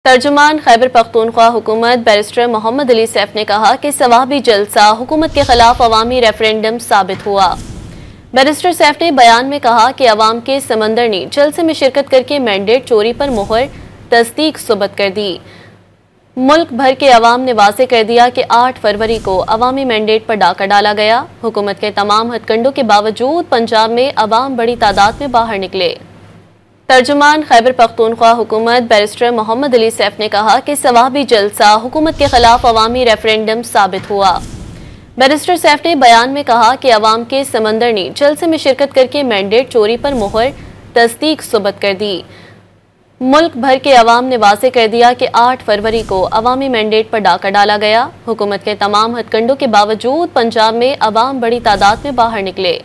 तर्जुमान खैबर पख्तूनख्वा हुकूमत बैरिस्टर मोहम्मद अली सैफ ने कहा कि सवाबी जलसा हुकूमत के खिलाफ अवामी रेफरेंडम साबित हुआ। बैरिस्टर सैफ ने बयान में कहा कि अवाम के समंदर ने जलसे में शिरकत करके मैंडेट चोरी पर मुहर तस्दीक सुबत कर दी। मुल्क भर के अवाम ने वाज़ेह कर दिया कि 8 फरवरी को अवामी मैंडेट पर डाका डाला गया। हुकूमत के तमाम हथकंडों के बावजूद पंजाब में अवाम बड़ी तादाद में बाहर निकले। तर्जुमान खैबर पख्तूनख्वा हुकूमत बैरिस्टर मोहम्मद अली सैफ ने कहा कि सवाबी जलसा हुकूमत के खिलाफ अवामी रेफरेंडम साबित हुआ। बैरिस्टर सैफ ने बयान में कहा कि अवाम के समंदर ने जलसे में शिरकत करके मैंडेट चोरी पर मुहर तस्दीक सुबत कर दी। मुल्क भर के अवाम ने वाज़ेह कर दिया कि 8 फरवरी को अवामी मैंडेट पर डाका डाला गया। हुकूमत के तमाम हथकंडों के बावजूद पंजाब में अवाम बड़ी तादाद में बाहर निकले।